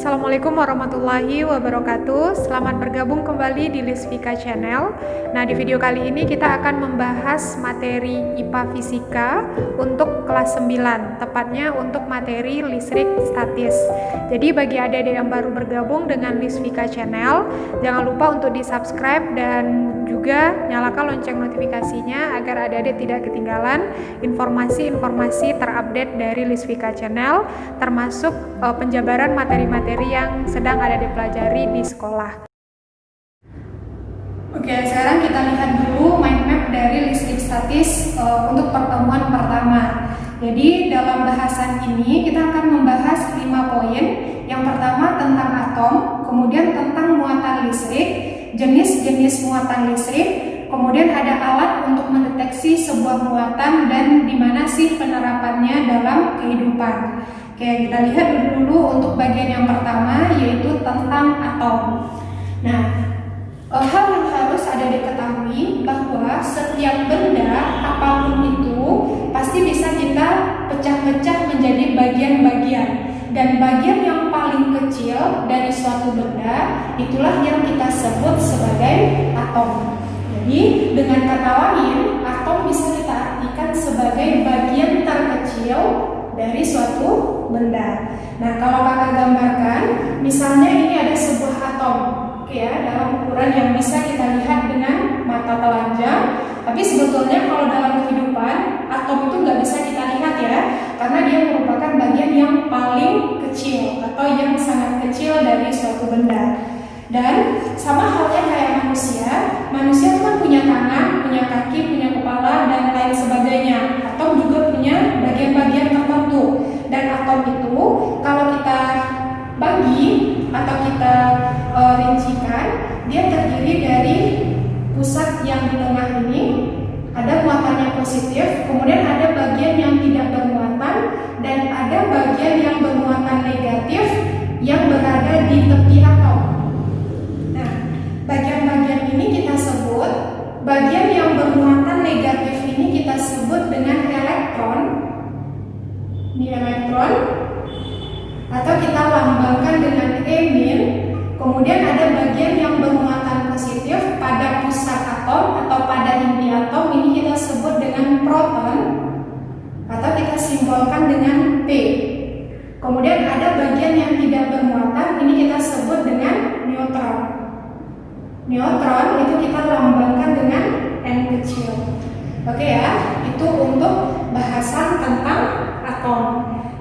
Assalamualaikum warahmatullahi wabarakatuh. Selamat bergabung kembali di Lisvika Channel. Nah, di video kali ini kita akan membahas materi IPA Fisika untuk kelas 9, tepatnya untuk materi listrik statis. Jadi bagi adik-adik yang baru bergabung dengan Lisvika Channel, jangan lupa untuk di-subscribe dan juga nyalakan lonceng notifikasinya agar adik-adik tidak ketinggalan informasi-informasi terupdate dari Lisvika Channel, termasuk penjabaran materi-materi yang sedang ada dipelajari di sekolah. Oke, sekarang kita lihat dulu mind map dari listrik statis untuk pertemuan pertama. Jadi dalam bahasan ini kita akan membahas 5 poin. Yang pertama tentang atom, kemudian tentang muatan listrik, jenis-jenis muatan listrik, kemudian ada alat untuk mendeteksi sebuah muatan dan di mana sih penerapannya dalam kehidupan. Oke, kita lihat dulu untuk bagian yang pertama, yaitu tentang atom. Nah, hal yang harus ada diketahui bahwa setiap benda apapun itu pasti bisa kita pecah-pecah menjadi bagian-bagian, dan bagian yang paling kecil dari suatu benda itulah yang kita sebut sebagai atom. Jadi dengan kata lain, atom bisa kita artikan sebagai bagian terkecil dari suatu benda. Nah, kalau kakak gambarkan, misalnya ini ada sebuah atom, oke ya, dalam ukuran yang bisa kita lihat dengan mata telanjang. Tapi sebetulnya kalau dalam kehidupan, atom itu nggak bisa kita lihat ya, karena dia merupakan bagian yang paling kecil atau yang sangat kecil dari suatu benda. Dan sama halnya kayak manusia itu kan punya tangan, punya kaki, punya kepala, dan lain sebagainya. Atom juga punya bagian-bagian tertentu. Dan atom itu kalau kita bagi atau kita rincikan, dia terdiri dari pusat yang di tengah ini, ada muatannya positif, kemudian ada bagian yang tidak bermuatan, dan ada bagian yang bermuatan negatif yang berada di tepi atom. Nah, bagian-bagian ini kita sebut, bagian yang bermuatan negatif ini kita sebut dengan elektron. Ini elektron, atau kita lambangkan dengan E-. Kemudian ada bagian yang bermuatan positif pada pusat atom atau pada inti atom, ini kita sebut dengan proton, atau kita simbolkan dengan P. Kemudian ada bagian yang tidak bermuatan, ini kita sebut dengan neutron. Neutron itu kita lambangkan dengan N kecil. Oke ya, itu untuk bahasan tentang atom.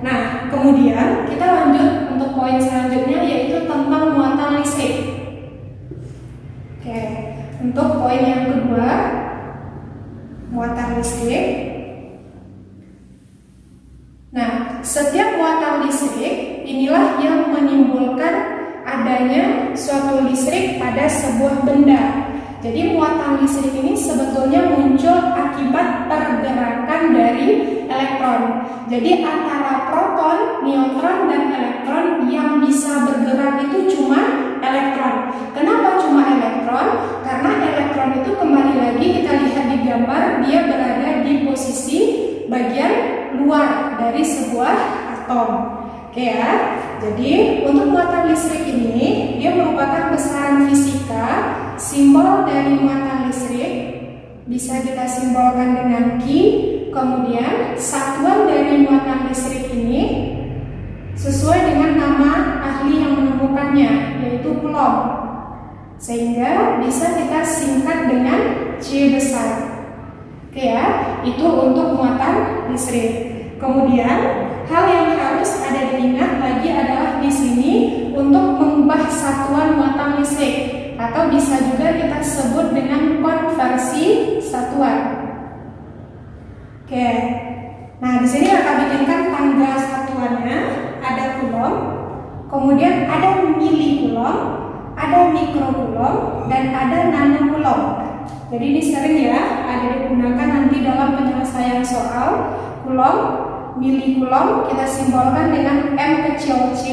Nah, kemudian kita lanjut untuk poin selanjutnya, yaitu tentang muatan listrik. Oke, untuk poin yang kedua, muatan listrik. Nah, setiap muatan listrik inilah yang menimbulkan adanya suatu listrik pada sebuah benda. Jadi muatan listrik ini sebetulnya muncul akibat pergerakan dari elektron. Jadi antara proton, neutron, dan elektron yang bisa bergerak itu cuma elektron. Kenapa cuma elektron? Karena elektron itu kembali lagi kita lihat di gambar, dia berada di posisi bagian luar dari sebuah atom. Oke ya. Jadi untuk muatan listrik ini dia merupakan besaran fisika. Simbol dari muatan listrik bisa kita simbolkan dengan Q. Kemudian satuan dari muatan listrik ini sesuai dengan nama ahli yang menemukannya, yaitu Coulomb. Sehingga bisa kita singkat dengan C besar. Oke ya, itu untuk muatan listrik. Kemudian hal yang harus ada diingat lagi adalah di sini untuk mengubah satuan muatan listrik, atau bisa juga kita sebut dengan konversi satuan. Oke. Nah, di sini akan bikinkan tanggal satuannya, ada Coulomb, kemudian ada milicoulomb, ada mikrocoulomb, dan ada nanocoulomb. Jadi ini sering ya ada digunakan nanti dalam penyelesaian soal. Coulomb, milicoulomb kita simbolkan dengan M kecil c,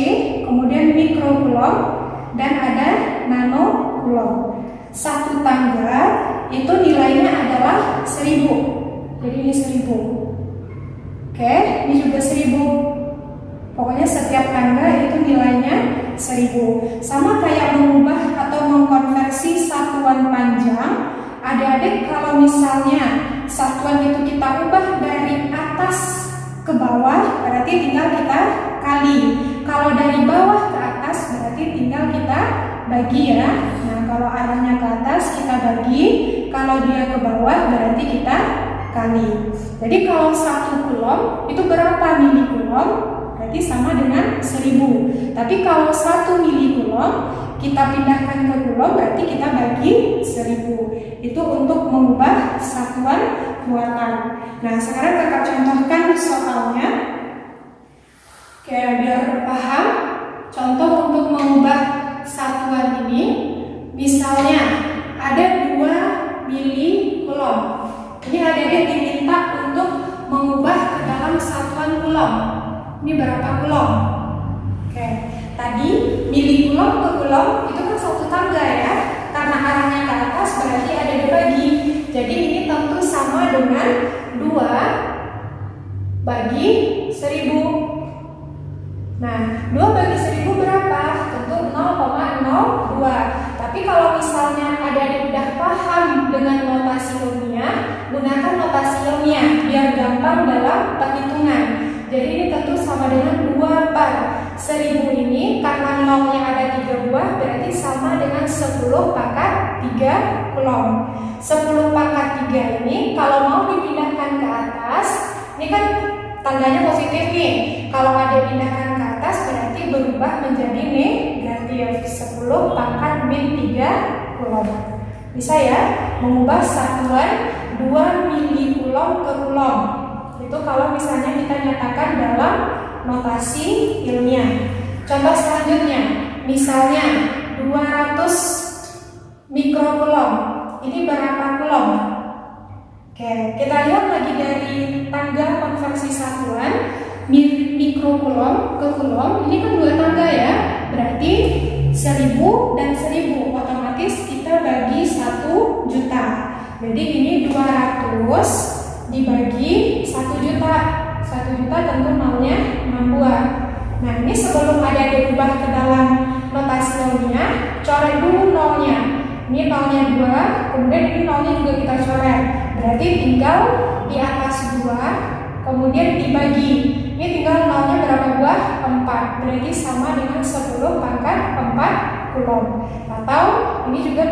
kemudian mikrocoulomb, dan ada nanocoulomb. Satu tangga itu nilainya adalah 1000. Jadi ini 1000. Oke, ini juga 1000. Pokoknya setiap tangga itu nilainya 1000. Sama kayak mengubah atau mengkonversi satuan panjang. Adik-adik kalau misalnya satuan itu kita ubah dari atas ke bawah, berarti tinggal kita kali. Kalau dari bawah ke atas, berarti tinggal kita bagi ya. Nah, kalau arahnya ke atas kita bagi, kalau dia ke bawah berarti kita kali. Jadi kalau 1 kulom itu berapa milikulom? Berarti sama dengan 1000. Tapi kalau 1 milikulom kita pindahkan ke kulom, berarti kita bagi 1000. Itu untuk mengubah satuan muatan. Nah, sekarang kakak contohkan soalnya. Oke, biar paham. Contoh untuk mengubah satuan ini, misalnya ada 2 milikulom. Ini adik-adik diminta untuk mengubah ke dalam satuan kulom. Ini berapa kulom? Oke, tadi milikulom ke kulom itu kan satu tangga ya. Karena arahnya ke atas berarti ada dibagi. Jadi ini tentu sama dengan 2 bagi 1000. Nah, 2 bagi 1000 berapa? Tentu 0,02. Tapi kalau misalnya adik-adik udah paham dengan notasi ilmiah, gunakan notasi ilmiah biar gampang dalam perhitungan. Jadi ini tentu sama dengan 2 per 1000 ini, karena nolnya ada 3 buah, berarti sama dengan 10 pangkat 3 kulom. 10 pangkat 3 ini kalau mau dipindahkan ke atas, ini kan tandanya positif nih. Kalau ada pindahkan ke atas berarti berubah menjadi negatif. 10 pangkat min 3 kulom. Bisa ya, mengubah satuan 2 milikulom ke kulom. Itu kalau misalnya kita nyatakan dalam notasi ilmiah. Contoh selanjutnya, misalnya 200 mikrokulom. Ini berapa kulom? Oke, kita lihat lagi dari tangga konversi satuan. Mikrokulom ke kulom, ini kan 2 tangga ya. Berarti 1000 dan 1000, otomatis kita bagi 1 juta. Jadi ini 200 dibagi 1 juta. 1 juta tentu nolnya 6 buah. Nah, ini sebelum ada diubah ke dalam notasi nolnya, coret dulu nolnya. Ini nolnya 2, kemudian ini nolnya juga kita coret. Berarti tinggal di atas 2, kemudian dibagi. Ini tinggal nolnya berapa buah? 4. Berarti sama dengan 10 pangkat 4 kulom. Atau ini juga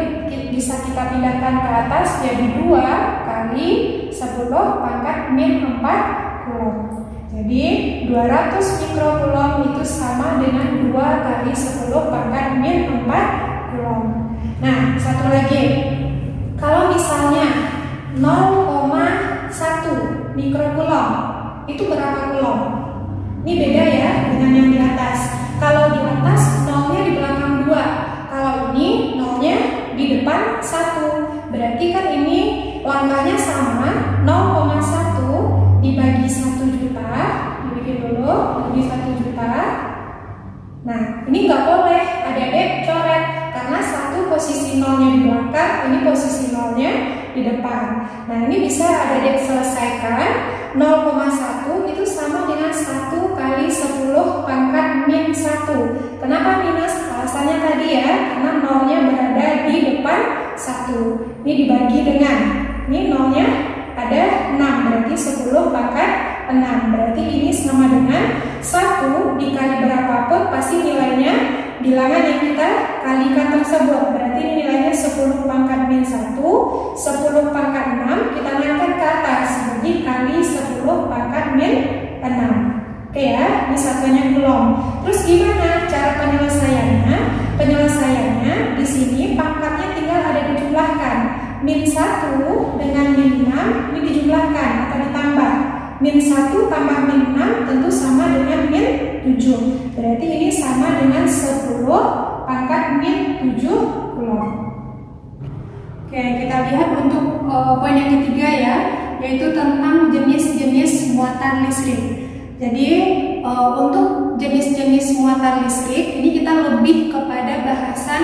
bisa kita pindahkan ke atas jadi 2 kali 10 pangkat min 4 kulom. Jadi 200 mikrokulom itu sama dengan 2 kali 10 pangkat min 4 kulom. Nah, satu lagi. Kalau misalnya 0,1 mikrokulom itu berapa kulom? Ini beda ya dengan yang di atas. Kalau di atas nolnya di belakang 2. Kalau ini nolnya di depan 1. Berarti kan ini langkahnya sama. 0,1 dibagi 1 juta. Dibikin dulu, dibagi 1 juta. Nah, ini nggak boleh adik-adik coret karena 1 posisi nolnya di belakang, ini posisi nolnya di depan. Nah, ini bisa adik-adik selesaikan. 0,1 itu sama dengan 1 kali 10 pangkat min 1. Kenapa minus? Alasannya tadi ya, karena nolnya berada di depan 1. Ini dibagi dengan, ini nolnya ada 6, berarti 10 pangkat 6. Berarti ini sama dengan 1 dikali berapapun pasti nilainya bilangan yang kita kalikan tersebut. Berarti ini nilainya 10 pangkat min 1, 10 pangkat 6 kita naikkan ke atas. Jadi kali 10 pangkat min 6. Oke ya, ini satunya kulom. Terus gimana cara penyelesaiannya? Penyelesaiannya di sini pangkatnya tinggal ada dijumlahkan. Min 1 dengan min 6 ini dijumlahkan atau ditambah. Min 1 tambah min 6 tentu sama dengan min 7. Berarti ini sama dengan 10 pangkat min 7 kulom. Oke, kita lihat untuk poin yang ketiga ya, yaitu tentang jenis-jenis muatan listrik. Jadi untuk jenis-jenis muatan listrik ini kita lebih kepada bahasan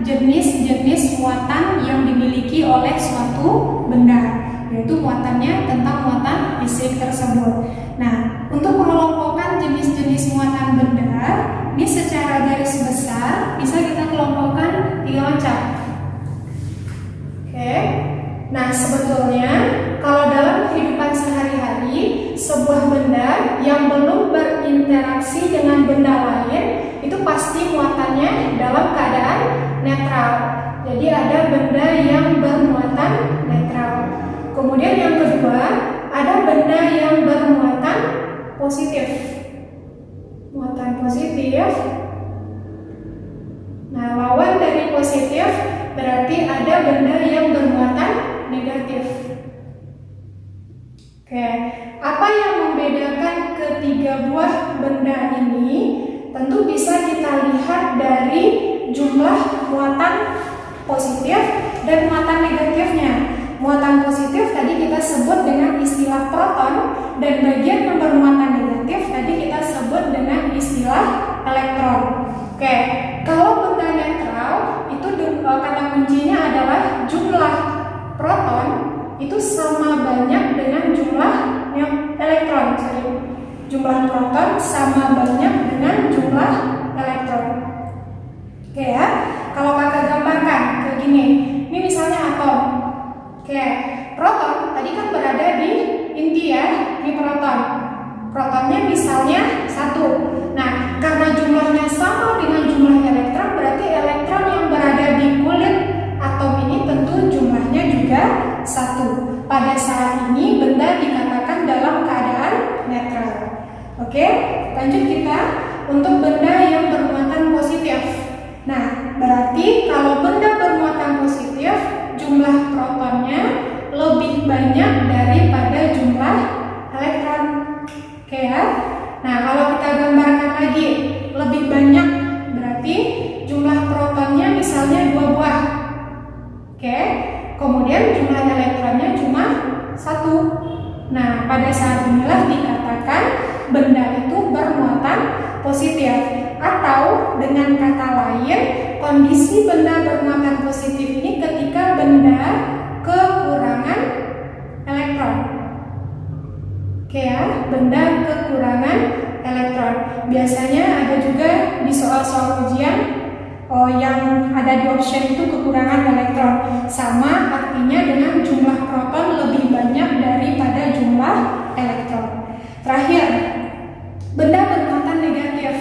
jenis-jenis muatan yang dimiliki oleh suatu benda, yaitu muatannya tentang muatan listrik tersebut. Nah, untuk mengelompokkan jenis-jenis muatan bisa kita kelompokkan 3 macam. Oke. Nah, sebetulnya kalau dalam kehidupan sehari-hari, sebuah benda yang belum berinteraksi dengan benda lain itu pasti muatannya dalam keadaan netral. Jadi ada benda yang bermuatan netral. Kemudian yang kedua, ada benda yang bermuatan positif. Muatan positif. Nah, lawan dari positif berarti ada benda yang bermuatan negatif. Oke, apa yang membedakan ketiga buah benda ini? Tentu bisa kita lihat dari jumlah muatan positif dan muatan negatifnya. Muatan positif tadi kita sebut dengan istilah proton, dan bagian yang bermuatan negatif tadi kita sebut dengan istilah elektron. Oke, kalau benda netral itu kata kuncinya adalah jumlah proton itu sama banyak dengan jumlah elektron. Jumlah proton sama banyak dengan jumlah elektron. Oke ya, kalau kakak gambarkan kayak gini. Ini misalnya atom. Oke, proton tadi kan berada di inti ya, ini proton. Protonnya misalnya 1. Nah, karena jumlahnya sama dengan jumlah elektron, berarti elektron yang berada di kulit atom ini tentu jumlahnya juga 1. Pada saat ini benda dikatakan dalam keadaan netral. Oke, lanjut kita untuk benda yang bermuatan positif. Nah, berarti kalau benda bermuatan positif, jumlah protonnya lebih banyak daripada jumlah elektron. Oke ya. Nah, kalau kita gambarkan lagi, lebih banyak berarti jumlah protonnya misalnya 2 buah. Oke. Kemudian jumlah elektronnya cuma 1. Nah, pada saat inilah dikatakan benda itu bermuatan positif. Atau dengan kata lain, kondisi benda bermuatan positif ini ketika benda kekurangan elektron. Oke ya, benda kekurangan elektron. Biasanya ada juga di soal-soal ujian yang ada di option itu kekurangan elektron. Sama artinya dengan jumlah proton lebih banyak daripada jumlah elektron. Terakhir, benda bermuatan negatif.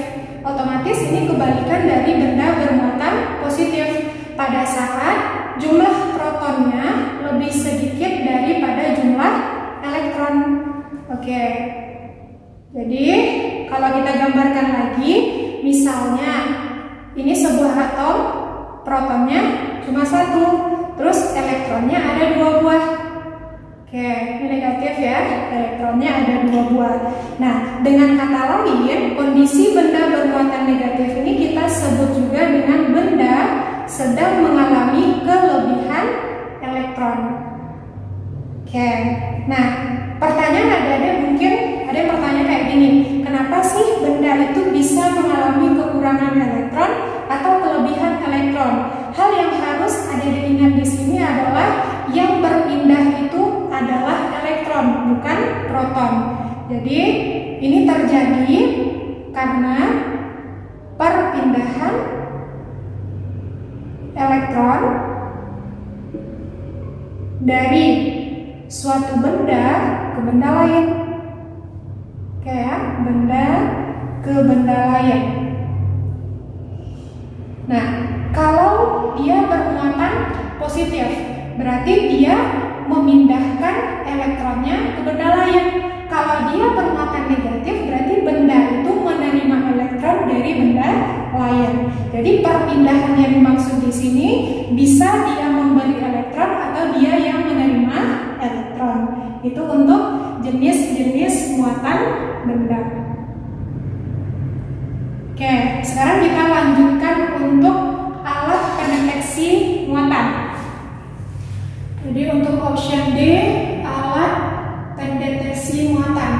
Otomatis ini kebalikan dari benda bermuatan positif. Pada saat jumlah protonnya lebih sedikit daripada jumlah elektron. Oke. Jadi kalau kita gambarkan lagi, misalnya ini sebuah atom, protonnya cuma 1, terus elektronnya ada 2 buah. Oke, ini negatif ya, elektronnya ada 2 buah. Nah, dengan kata lain, kondisi benda bermuatan negatif ini kita sebut juga dengan benda sedang mengalami kelebihan elektron. Oke, nah pertanyaan adik-adik mungkin ada yang bertanya kayak gini, kenapa sih benda itu bisa mengalami kekurangan elektron atau kelebihan elektron? Hal yang harus adik-adik ingat di sini adalah yang berpindah itu adalah elektron, bukan proton. Jadi ini terjadi karena perpindahan elektron dari suatu benda ke benda lain. Oke ya, benda ke benda lain. Nah, kalau dia bermuatan positif, berarti dia memindahkan elektronnya ke benda lain. Kalau dia bermuatan negatif, berarti benda itu menerima elektron dari benda lain. Jadi perpindahan yang dimaksud di sini bisa dia memberi elektron atau dia yang menerima elektron. Itu untuk jenis-jenis muatan benda. Oke, sekarang kita lanjutkan untuk alat pendeteksi muatan. Jadi untuk option D, alat pendeteksi muatan.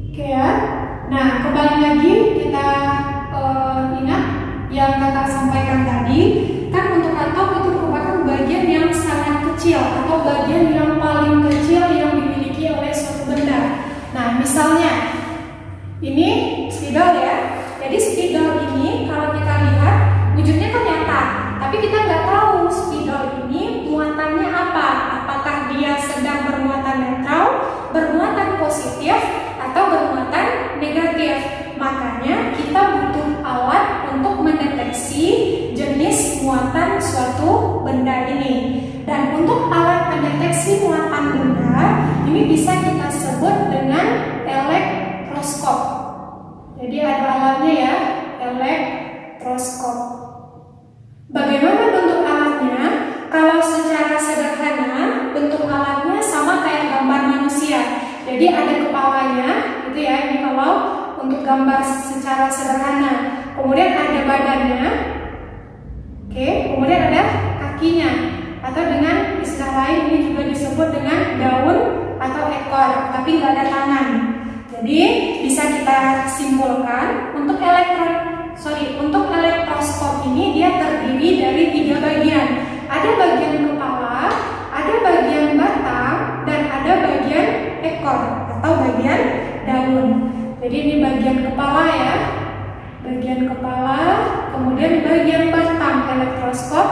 Oke ya. Nah, kembali lagi kita ingat yang kakak sampaikan tadi, kan untuk atom itu merupakan bagian yang sangat kecil atau bagian yang paling kecil yang dimiliki oleh suatu benda. Nah, misalnya ini spidol ya. Jadi spidol ini kalau kita lihat wujudnya kan nyata, tapi kita nggak tahu spidol ini muatannya apa. Apakah dia sedang bermuatan netral, bermuatan positif, atau bermuatan negatif. Makanya kita butuh alat untuk mendeteksi jenis muatan suatu benda ini. Dan untuk alat pendeteksi muatan benda ini bisa kita sebut dengan elektroskop. Jadi ada alatnya ya, elektroskop. Bagaimana bentuk alatnya? Kalau secara sederhana, bentuk alatnya sama kayak gambar manusia. Jadi ada kepalanya, gitu ya. Ini kalau untuk gambar secara sederhana. Kemudian ada badannya, oke. Kemudian ada kakinya, atau dengan istilah lain ini juga disebut dengan daun atau ekor, tapi nggak ada tangan. Jadi bisa kita simpulkan untuk elektroskop ini dia terdiri dari 3 bagian. Ada bagian kepala, ada bagian batang, dan ada bagian ekor atau bagian daun. Jadi ini bagian kepala ya, bagian kepala, kemudian bagian batang elektroskop,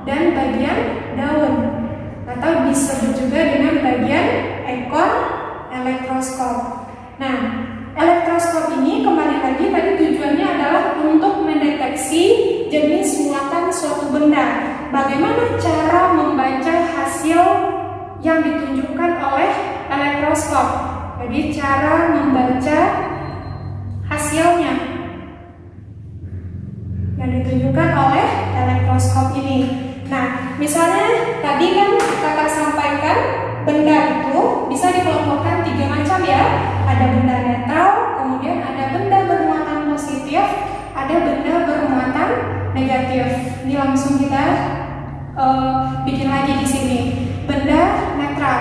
dan bagian daun atau disebut juga dengan bagian ekor elektroskop. Nah, elektroskop ini kembali lagi tadi tujuannya adalah untuk mendeteksi jenis muatan suatu benda. Bagaimana cara membaca hasil yang ditunjukkan oleh elektroskop? Jadi cara membaca hasilnya yang ditunjukkan oleh elektroskop ini. Nah, misalnya tadi kan kakak sampaikan benda itu bisa dikelompokkan 3 macam ya. Ada benda netral, kemudian ada benda bermuatan positif, ada benda bermuatan negatif. Ini langsung kita bikin lagi di sini. Benda netral.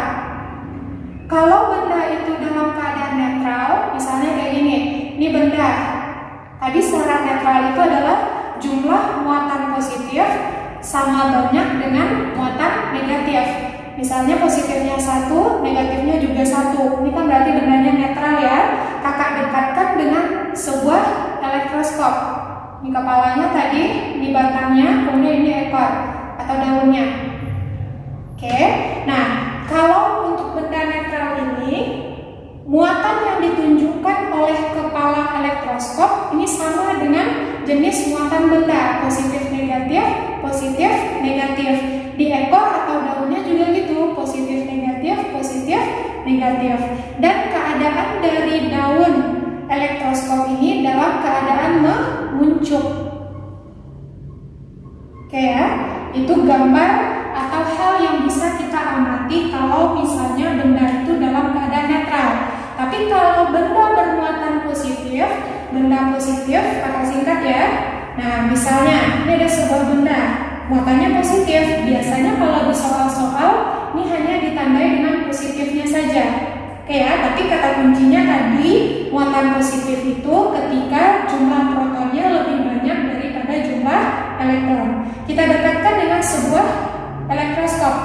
Kalau benda itu dalam keadaan netral, misalnya kayak gini. Ini benda. Tadi secara netral itu adalah jumlah muatan positif sama banyak dengan muatan negatif. Misalnya positifnya 1, negatifnya juga 1. Ini kan berarti bendanya netral ya. Kakak dekatkan dengan sebuah elektroskop. Ini kepalanya tadi, ini batangnya, kemudian ini ekor atau daunnya. Oke. Nah, kalau untuk benda netral ini, muatan yang ditunjukkan oleh kepala elektroskop ini sama dengan jenis muatan benda, positif negatif, positif negatif. Di ekor atau daunnya juga gitu, positif negatif, positif negatif. Dan keadaan dari daun elektroskop ini dalam keadaan menguncup. Oke ya, itu gambar atau hal yang bisa kita amati kalau misalnya benda itu dalam keadaan netral. Tapi kalau benda bermuatan positif, benda positif, kakak singkat ya. Nah, misalnya ini ada sebuah benda, muatannya positif. Biasanya kalau di soal-soal ini hanya ditandai dengan positifnya saja. Oke ya, tapi kata kuncinya tadi muatan positif itu ketika jumlah protonnya lebih banyak daripada jumlah elektron. Kita dekatkan dengan sebuah elektroskop.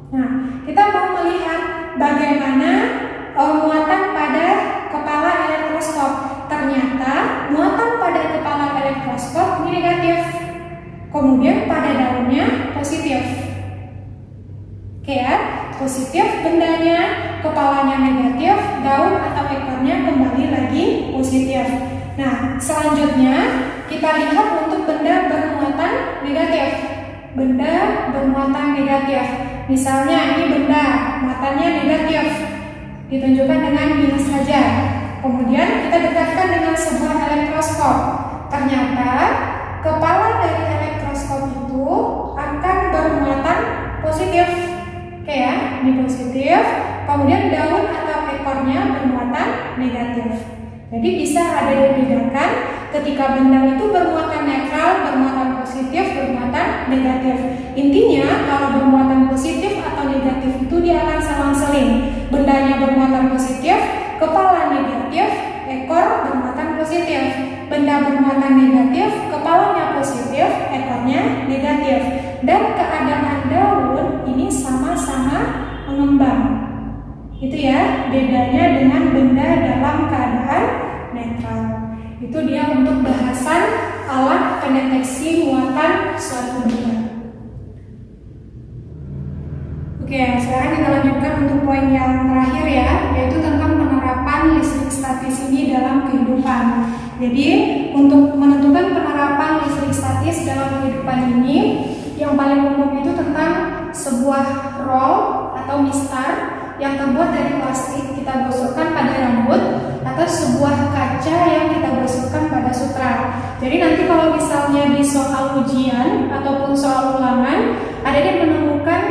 Nah, kita mau melihat bagaimana muatan pada kepala elektroskop. Ternyata muatan pada kepala elektroskop ini negatif. Kemudian pada daunnya positif. Oke ya, positif bendanya, kepalanya negatif, daun atau ekornya kembali lagi positif. Nah, selanjutnya kita lihat untuk benda bermuatan negatif. Benda bermuatan negatif. Misalnya ini benda muatannya negatif, ditunjukkan dengan minus saja. Kemudian kita dekatkan dengan sebuah elektroskop. Ternyata kepala dari elektroskop itu akan bermuatan positif. Oke ya, ini positif. Kemudian daun atau ekornya bermuatan negatif. Jadi bisa ada dibedakan ketika benda itu bermuatan netral, bermuatan positif, bermuatan negatif. Intinya kalau bermuatan positif atau negatif itu dia akan selang-seling. Bendanya bermuatan positif, kepala negatif, ekor bermuatan positif. Benda bermuatan negatif, kepalanya positif, ekornya negatif. Dan keadaan daun ini sama-sama mengembang. Itu ya bedanya dengan benda dalam keadaan netral. Itu dia untuk bahasan alat pendeteksi muatan suatu benda. Oke, sekarang kita lanjutkan untuk poin yang terakhir ya, yaitu tentang penerapan listrik statis ini dalam kehidupan. Jadi, untuk menentukan penerapan listrik statis dalam kehidupan ini, yang paling umum itu tentang sebuah roll atau mistar yang terbuat dari plastik kita gosokkan pada rambut, atau sebuah kaca yang kita gosokkan pada sutra. Jadi nanti kalau misalnya di soal ujian ataupun soal ulangan ada yang menemukan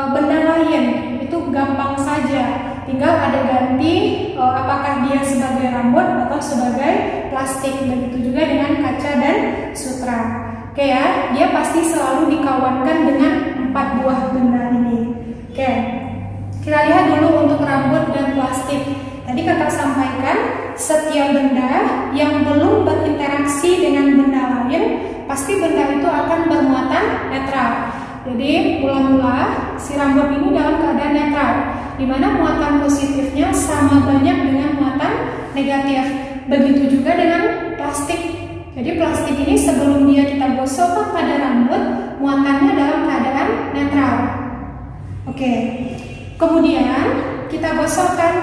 benda lain, itu gampang saja, tinggal ada ganti apakah dia sebagai rambut atau sebagai plastik. Begitu juga dengan kaca dan sutra. Oke ya, dia pasti selalu dikawankan dengan 4 buah benda ini. Oke, kita lihat dulu untuk rambut dan plastik. Tadi kakak sampaikan, setiap benda yang belum berinteraksi dengan benda lain, pasti benda itu akan bermuatan netral. Jadi mula-mula si rambut ini dalam keadaan netral, di mana muatan positifnya sama banyak dengan muatan negatif. Begitu juga dengan plastik. Jadi plastik ini sebelum dia kita gosokkan pada rambut, muatannya dalam keadaan netral. Oke. Kemudian kita gosokkan,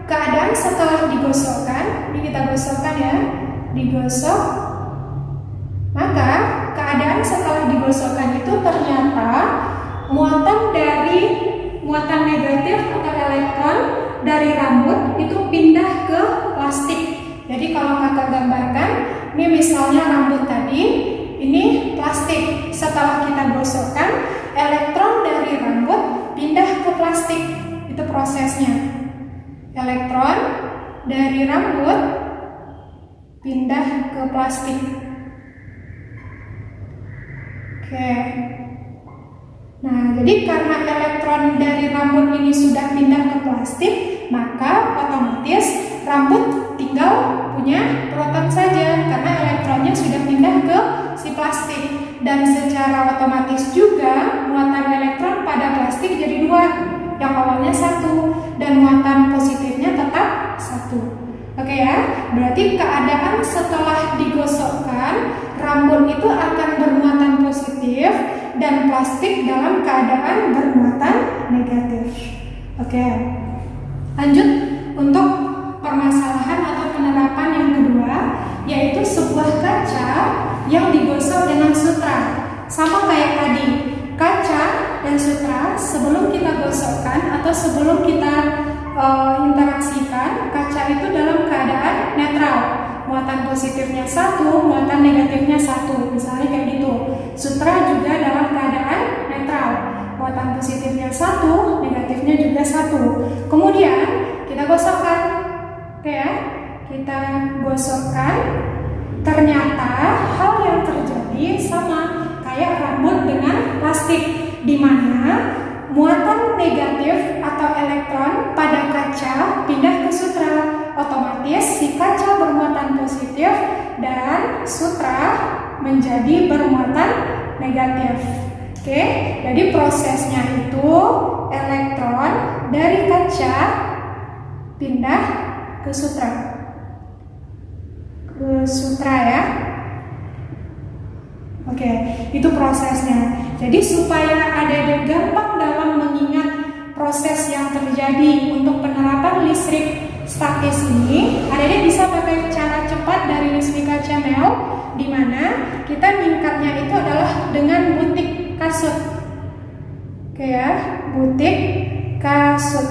keadaan setelah digosokkan, ini kita gosokkan ya, digosok. Maka keadaan setelah digosokkan itu ternyata muatan negatif atau elektron dari rambut itu pindah ke plastik. Jadi kalau kakak gambarkan, ini misalnya rambut tadi, ini plastik. Setelah kita gosokkan, elektron dari rambut pindah ke plastik. Itu prosesnya. Elektron dari rambut pindah ke plastik. Oke. Nah, jadi karena elektron dari rambut ini sudah pindah ke plastik, maka otomatis rambut tinggal punya proton saja karena elektronnya sudah pindah ke si plastik. Dan secara otomatis juga muatan elektron pada plastik jadi 2. Yang awalnya 1 dan muatan positifnya tetap 1. Oke ya, berarti keadaan setelah digosokkan, rambut itu akan bermuatan positif dan plastik dalam keadaan bermuatan negatif. Oke, lanjut untuk permasalahan atau penerapan yang kedua, yaitu sebuah kaca yang digosok dengan sutra. Sama kayak tadi, kaca dan sutra sebelum kita gosokkan atau sebelum kita interaksikan, kaca itu dalam keadaan netral. Muatan positifnya 1, muatan negatifnya 1. Misalnya kayak gitu. Sutra juga dalam keadaan netral. Muatan positifnya 1, negatifnya juga 1. Kemudian kita gosokkan. Oke ya, kita gosokkan. Ternyata hal yang terjadi sama kayak rambut dengan plastik, di mana muatan negatif atau elektron pada kaca pindah ke sutra. Otomatis si kaca bermuatan positif dan sutra menjadi bermuatan negatif. Oke, jadi prosesnya itu elektron dari kaca pindah ke sutra. Ke sutra ya. Oke, itu prosesnya. Jadi supaya Adik-adik gampang dalam mengingat proses yang terjadi untuk penerapan listrik statis ini, Adik-adik bisa pakai cara cepat dari Lismika Channel, di mana kita meningkatnya itu adalah dengan butik kasut. Oke ya, butik kasut.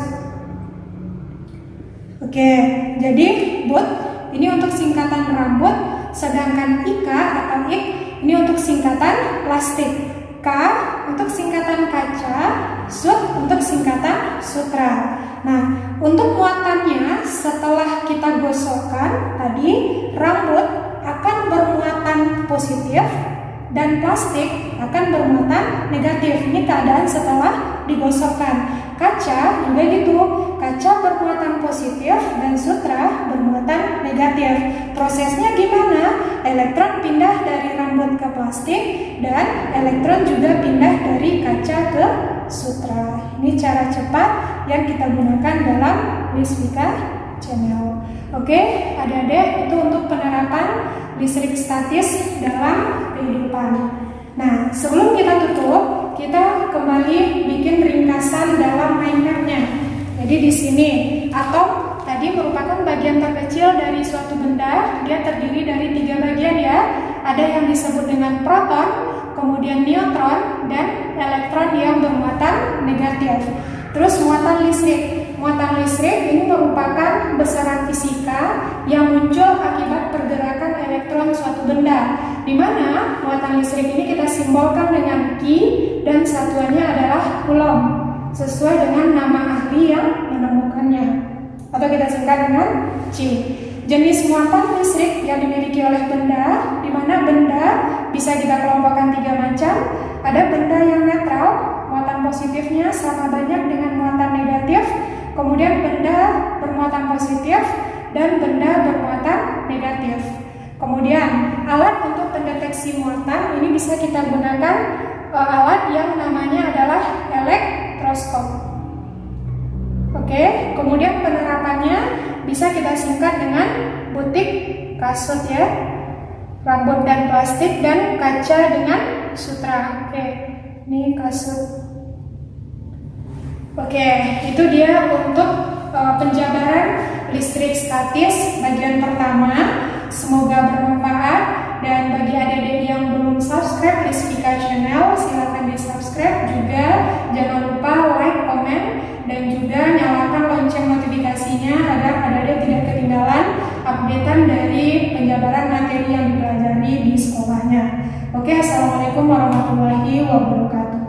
Oke, jadi but ini untuk singkatan rambut, sedangkan IKA atau IK ini untuk singkatan plastik. K untuk singkatan kaca, sut untuk singkatan sutra. Nah, untuk muatannya setelah kita gosokkan tadi, rambut akan bermuatan positif dan plastik akan bermuatan negatif. Ini keadaan setelah digosokkan. Kaca juga gitu, kaca bermuatan positif dan sutra bermuatan negatif. Prosesnya gimana? Elektron pindah dari rambut ke plastik dan elektron juga pindah dari kaca ke sutra. Ini cara cepat yang kita gunakan dalam Lisvika Channel. Oke, adik-adik, itu untuk penerapan listrik statis dalam kehidupan. Nah, sebelum kita tutup, kita kembali bikin ringkasan dalam mind map-nya. Jadi di sini atom tadi merupakan bagian terkecil dari suatu benda. Dia terdiri dari 3 bagian ya. Ada yang disebut dengan proton, kemudian neutron, dan elektron yang bermuatan negatif. Terus muatan listrik. Muatan listrik ini merupakan besaran fisika yang muncul akibat pergerakan elektron suatu benda, di mana muatan listrik ini kita simbolkan dengan Q dan satuannya adalah Coulomb, sesuai dengan nama ahli yang menemukannya, atau kita singkat dengan C. Jenis muatan listrik yang dimiliki oleh benda, di mana benda bisa kita kelompokkan 3 macam. Ada benda yang netral, muatan positifnya sama banyak dengan muatan negatif, kemudian benda bermuatan positif dan benda bermuatan negatif. Kemudian alat untuk pendeteksi muatan ini bisa kita gunakan alat yang namanya adalah elektroskop. Oke, kemudian penerapannya bisa kita singkat dengan butik kasut ya, rambut dan plastik, dan kaca dengan sutra. Oke, ini kasut. Oke, itu dia untuk penjabaran listrik statis bagian pertama. Semoga bermanfaat, dan bagi adik-adik yang belum subscribe Lisvika Channel, silahkan di subscribe juga. Jangan lupa like, komen, dan juga nyalakan lonceng notifikasinya agar adik-adik tidak ketinggalan updatean dari penjabaran materi yang dipelajari di sekolahnya. Oke, assalamualaikum warahmatullahi wabarakatuh.